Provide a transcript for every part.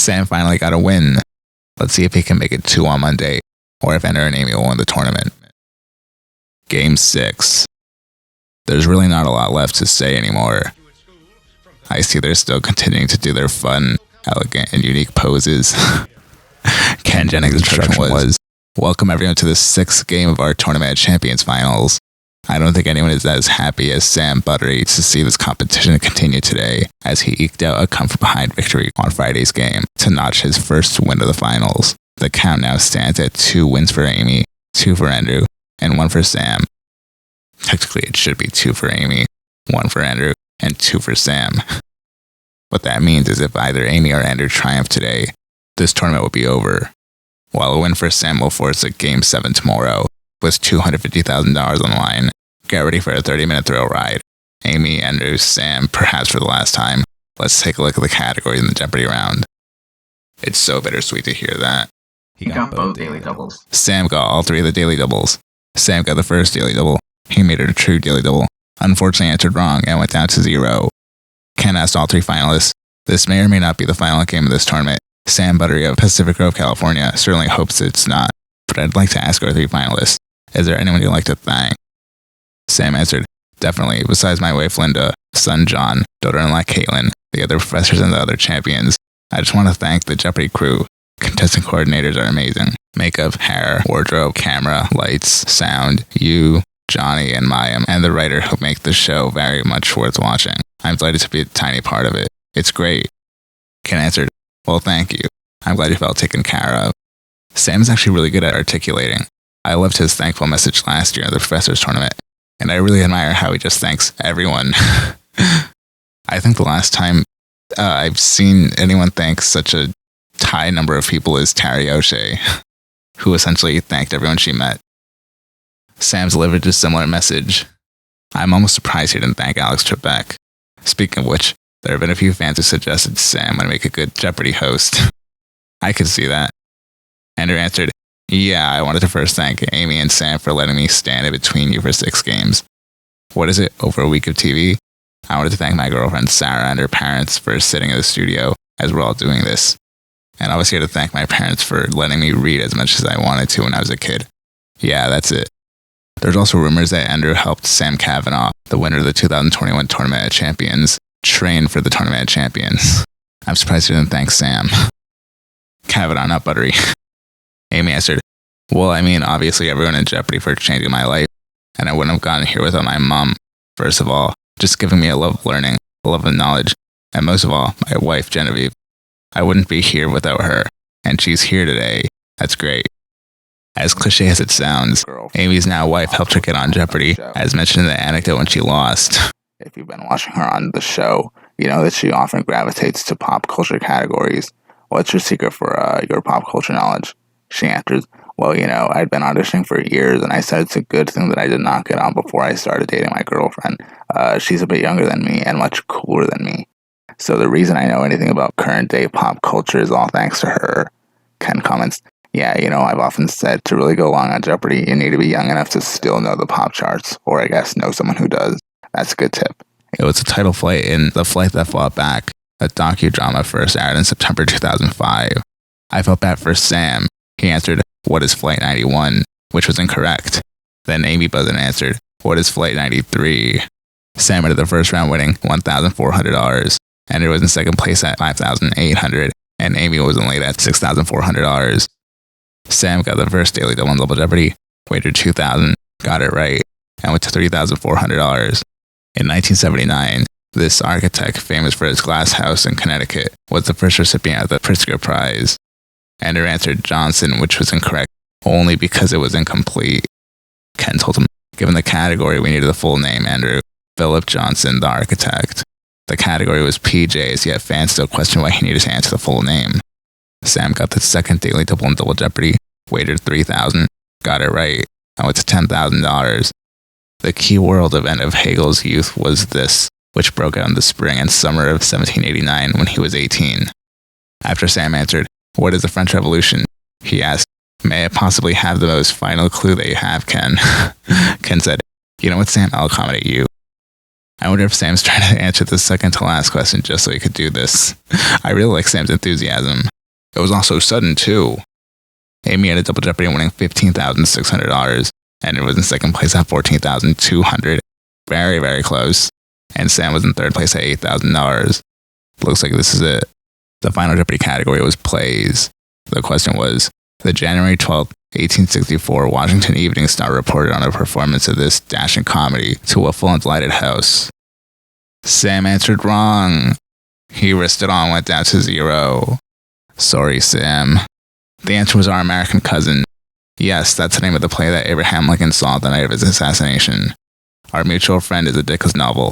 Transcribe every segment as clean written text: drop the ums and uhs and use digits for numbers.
Sam finally got a win. Let's see if he can make it 2 on Monday, or if Ender and Amy will win the tournament. Game 6. There's really not a lot left to say anymore. I see they're still continuing to do their fun, elegant, and unique poses. Ken Jennings' instruction was, welcome everyone to the 6th game of our Tournament of Champions finals. I don't think anyone is as happy as Sam Buttery to see this competition continue today, as he eked out a come-from-behind victory on Friday's game to notch his first win of the finals. The count now stands at 2 wins for Amy, 2 for Andrew, and 1 for Sam. Technically, it should be 2 for Amy, 1 for Andrew, and 2 for Sam. What that means is if either Amy or Andrew triumph today, this tournament will be over, while a win for Sam will force a Game 7 tomorrow, with $250,000 on the line. Get ready for a 30-minute thrill ride. Amy, Andrew, Sam, perhaps for the last time. Let's take a look at the categories in the Jeopardy round. It's so bittersweet to hear that. He got both daily doubles. Sam got all 3 of the daily doubles. Sam got the first daily double. He made it a true daily double. Unfortunately answered wrong and went down to 0. Ken asked all 3 finalists, this may or may not be the final game of this tournament. Sam Buttery of Pacific Grove, California certainly hopes it's not, but I'd like to ask our 3 finalists, is there anyone you'd like to thank? Sam answered, definitely, besides my wife Linda, son John, daughter-in-law Caitlin, the other professors and the other champions. I just want to thank the Jeopardy crew. Contestant coordinators are amazing. Makeup, hair, wardrobe, camera, lights, sound, you, Johnny, and Mayim, and the writer who make the show very much worth watching. I'm delighted to be a tiny part of it. It's great. Ken answered, well, thank you. I'm glad you felt taken care of. Sam is actually really good at articulating. I loved his thankful message last year at the Professors Tournament, and I really admire how he just thanks everyone. I think the last time I've seen anyone thank such a high number of people is Tari O'Shea, who essentially thanked everyone she met. Sam's delivered a similar message. I'm almost surprised he didn't thank Alex Trebek. Speaking of which, there have been a few fans who suggested Sam would make a good Jeopardy host. I could see that. Andrew answered, yeah, I wanted to first thank Amy and Sam for letting me stand in between you for 6 games. What is it, over a week of TV? I wanted to thank my girlfriend Sarah and her parents for sitting in the studio as we're all doing this. And I was here to thank my parents for letting me read as much as I wanted to when I was a kid. Yeah, that's it. There's also rumors that Andrew helped Sam Kavanaugh, the winner of the 2021 Tournament of Champions, train for the Tournament of Champions. I'm surprised he didn't thank Sam. Kavanaugh, not Buttery. Amy answered, well, I mean, obviously everyone in Jeopardy for changing my life, and I wouldn't have gotten here without my mom. First of all, just giving me a love of learning, a love of knowledge, and most of all, my wife, Genevieve. I wouldn't be here without her, and she's here today. That's great. As cliche as it sounds, Amy's now wife helped her get on Jeopardy, as mentioned in the anecdote when she lost. If you've been watching her on the show, you know that she often gravitates to pop culture categories. What's your secret for your pop culture knowledge? She answers, well, you know, I'd been auditioning for years, and I said it's a good thing that I did not get on before I started dating my girlfriend. She's a bit younger than me and much cooler than me. So the reason I know anything about current-day pop culture is all thanks to her. Ken comments, yeah, you know, I've often said to really go long on Jeopardy, you need to be young enough to still know the pop charts, or I guess know someone who does. That's a good tip. It was a title flight in The Flight That Fought Back, a docudrama first aired in September 2005. I felt bad for Sam. He answered, what is Flight 91? Which was incorrect. Then Amy buzzed and answered, what is Flight 93? Sam entered the first round winning $1,400. Andrew was in second place at $5,800, and Amy was in late at $6,400. Sam got the first daily double on Double Jeopardy, wagered $2,000, got it right, and went to $3,400. In 1979, this architect, famous for his glass house in Connecticut, was the first recipient of the Pritzker Prize. Andrew answered Johnson, which was incorrect, only because it was incomplete. Ken told him, given the category, we needed the full name, Andrew. Philip Johnson, the architect. The category was PJs, yet fans still questioned why he needed to answer the full name. Sam got the second daily double on Double Jeopardy, wagered $3,000, got it right, and went to $10,000. The key world event of Hegel's youth was this, which broke out in the spring and summer of 1789 when he was 18. After Sam answered, what is the French Revolution? He asked, may I possibly have the most final clue that you have, Ken? Ken said, you know what, Sam, I'll accommodate you. I wonder if Sam's trying to answer the second to last question just so he could do this. I really like Sam's enthusiasm. It was also sudden, too. Amy had a double Jeopardy winning $15,600, and it was in second place at $14,200. Very, very close. And Sam was in third place at $8,000. Looks like this is it. The final Jeopardy category was plays. The question was, the January 12th, 1864 Washington Evening Star reported on a performance of this dashing comedy to a full and delighted house. Sam answered wrong. He risked it all and went down to 0. Sorry, Sam. The answer was Our American Cousin. Yes, that's the name of the play that Abraham Lincoln saw the night of his assassination. Our Mutual Friend is a Dickens novel.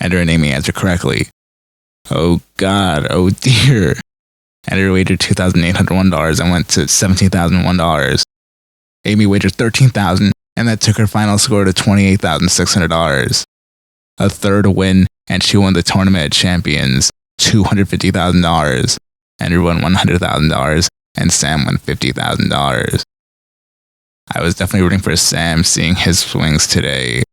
Enter and Amy answered correctly. Oh God, oh dear. Enter wagered $2,801 and went to $17,001. Amy wagered $13,000 and that took her final score to $28,600. A third win, and she won the Tournament of Champions, $250,000. Andrew won $100,000, and Sam won $50,000. I was definitely rooting for Sam seeing his swings today,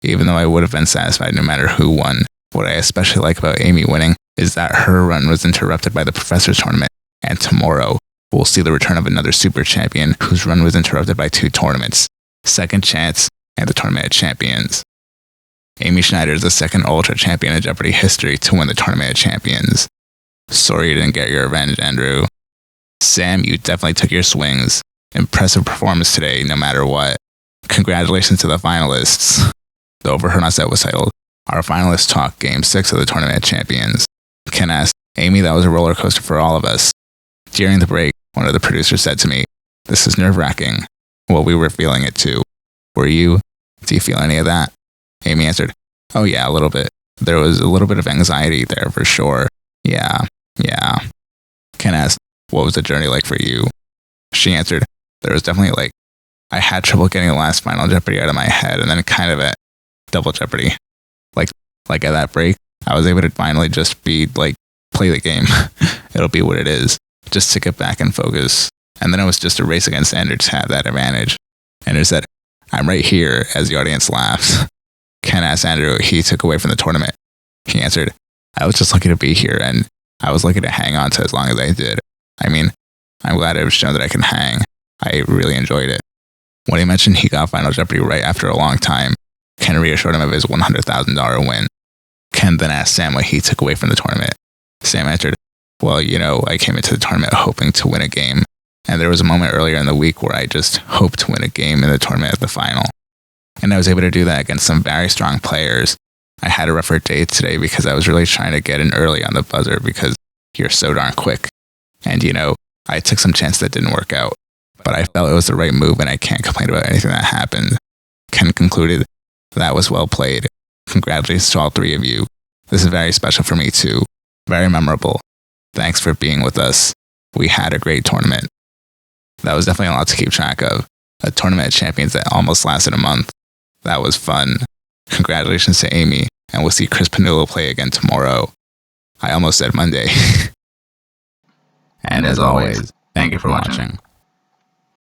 even though I would have been satisfied no matter who won. What I especially like about Amy winning is that her run was interrupted by the Professor's Tournament, and tomorrow we'll see the return of another super champion whose run was interrupted by 2 tournaments, Second Chance and the Tournament of Champions. Amy Schneider is the second Ultra Champion in Jeopardy history to win the Tournament of Champions. Sorry you didn't get your revenge, Andrew. Sam, you definitely took your swings. Impressive performance today, no matter what. Congratulations to the finalists. The Overheard on Set was titled, Our Finalists Talk Game 6 of the Tournament of Champions. Ken asked, Amy, that was a roller coaster for all of us. During the break, one of the producers said to me, this is nerve-wracking. Well, we were feeling it too. Were you? Do you feel any of that? Amy answered, oh yeah, a little bit. There was a little bit of anxiety there for sure. Yeah. Ken asked, what was the journey like for you? She answered, there was definitely I had trouble getting the last Final Jeopardy out of my head, and then kind of at Double Jeopardy. Like at that break, I was able to finally just play the game. It'll be what it is. Just to get back and focus. And then it was just a race against Ender to have that advantage. Ender said, I'm right here, as the audience laughs. Ken asked Andrew what he took away from the tournament. He answered, I was just lucky to be here, and I was lucky to hang on to as long as I did. I mean, I'm glad it was shown that I can hang. I really enjoyed it. When he mentioned he got Final Jeopardy right after a long time, Ken reassured him of his $100,000 win. Ken then asked Sam what he took away from the tournament. Sam answered, well, I came into the tournament hoping to win a game, and there was a moment earlier in the week where I just hoped to win a game in the tournament at the final. And I was able to do that against some very strong players. I had a rougher day today because I was really trying to get in early on the buzzer because you're so darn quick. And I took some chance that didn't work out, but I felt it was the right move and I can't complain about anything that happened. Ken concluded, that was well played. Congratulations to all 3 of you. This is very special for me too. Very memorable. Thanks for being with us. We had a great tournament. That was definitely a lot to keep track of. A Tournament of Champions that almost lasted a month. That was fun. Congratulations to Amy, and we'll see Chris Panullo play again tomorrow. I almost said Monday. And as always, thank you for watching.